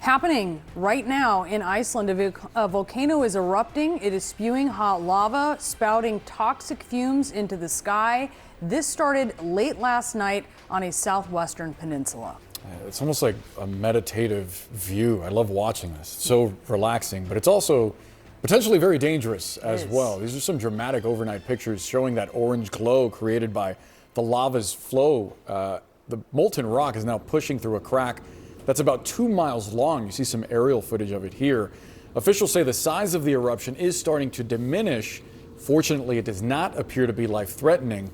Happening right now in Iceland, a volcano is erupting. It is spewing hot lava, spouting toxic fumes into the sky. This started late last night on a southwestern peninsula. It's almost like a meditative view. I love watching this. It's so relaxing, but it's also potentially very dangerous as well. These are some dramatic overnight pictures showing that orange glow created by the lava's flow. The molten rock is now pushing through a crack that's about 2 miles long. You see some aerial footage of it here. Officials say the size of the eruption is starting to diminish. Fortunately, it does not appear to be life-threatening.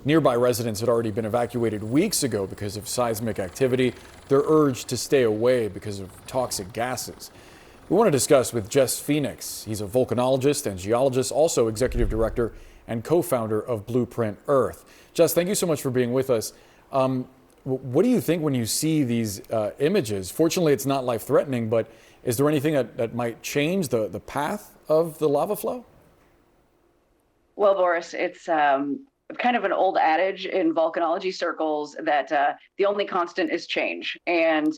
Nearby residents had already been evacuated weeks ago because of seismic activity. They're urged to stay away because of toxic gases. We want to discuss with Jess Phoenix. He's a volcanologist and geologist, also executive director and co-founder of Blueprint Earth. Jess, thank you so much for being with us. What do you think when you see these images? Fortunately, it's not life-threatening, but is there anything that might change the path of the lava flow? Well, Boris, it's kind of an old adage in volcanology circles that the only constant is change. And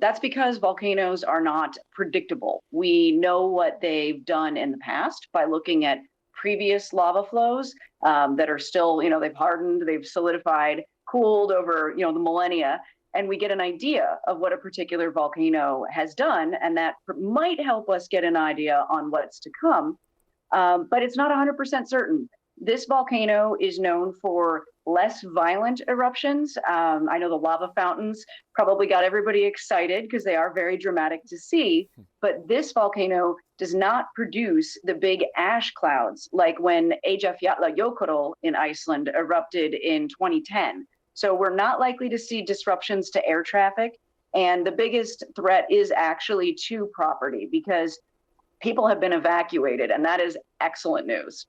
that's because volcanoes are not predictable. We know what they've done in the past by looking at previous lava flows that are still, they've hardened, they've solidified, cooled over, the millennia. And we get an idea of what a particular volcano has done. And that might help us get an idea on what's to come. But it's not 100% certain. This volcano is known for less violent eruptions. I know the lava fountains probably got everybody excited because they are very dramatic to see, but this volcano does not produce the big ash clouds like when Eyjafjallajökull in Iceland erupted in 2010. So we're not likely to see disruptions to air traffic. And the biggest threat is actually to property because people have been evacuated, and that is excellent news.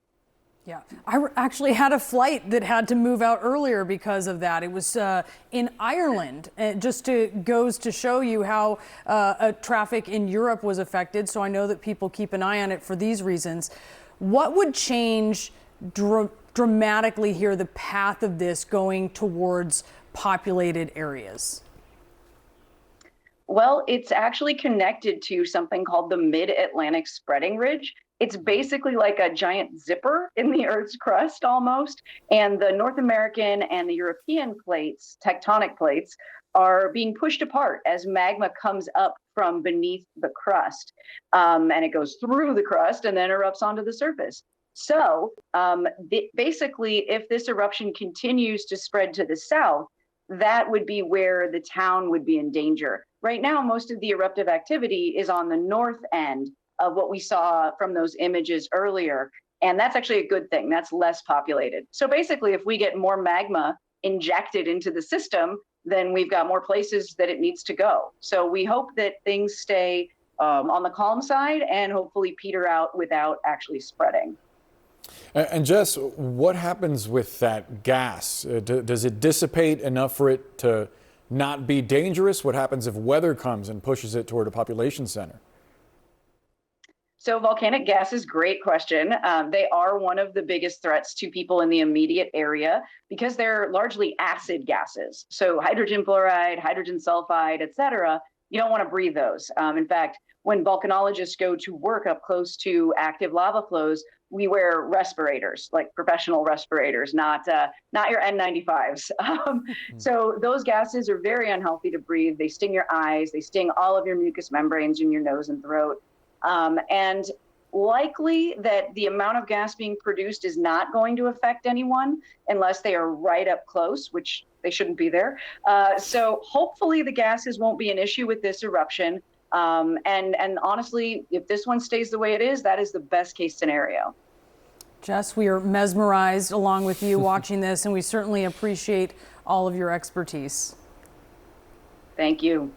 Yeah, I actually had a flight that had to move out earlier because of that. It was in Ireland. It just goes to show you how traffic in Europe was affected. So I know that people keep an eye on it for these reasons. What would change dramatically here the path of this going towards populated areas? Well, it's actually connected to something called the Mid-Atlantic Spreading Ridge. It's basically like a giant zipper in the Earth's crust almost. And the North American and the European plates, tectonic plates, are being pushed apart as magma comes up from beneath the crust. And it goes through the crust and then erupts onto the surface. So basically, if this eruption continues to spread to the south, that would be where the town would be in danger. Right now, most of the eruptive activity is on the north end of what we saw from those images earlier. And that's actually a good thing. That's less populated. So basically, if we get more magma injected into the system, then we've got more places that it needs to go. So we hope that things stay on the calm side and hopefully peter out without actually spreading. And Jess, what happens with that gas? Does it dissipate enough for it to not be dangerous? What happens if weather comes and pushes it toward a population center? So volcanic gases, great question. They are one of the biggest threats to people in the immediate area because they're largely acid gases. So hydrogen fluoride, hydrogen sulfide, et cetera, you don't want to breathe those. In fact, when volcanologists go to work up close to active lava flows, we wear respirators, like professional respirators, not your N95s. So those gases are very unhealthy to breathe. They sting your eyes, they sting all of your mucous membranes in your nose and throat. And likely that the amount of gas being produced is not going to affect anyone unless they are right up close, which they shouldn't be there. So hopefully the gases won't be an issue with this eruption. And honestly, if this one stays the way it is, that is the best case scenario. Jess, we are mesmerized along with you watching this, and we certainly appreciate all of your expertise. Thank you.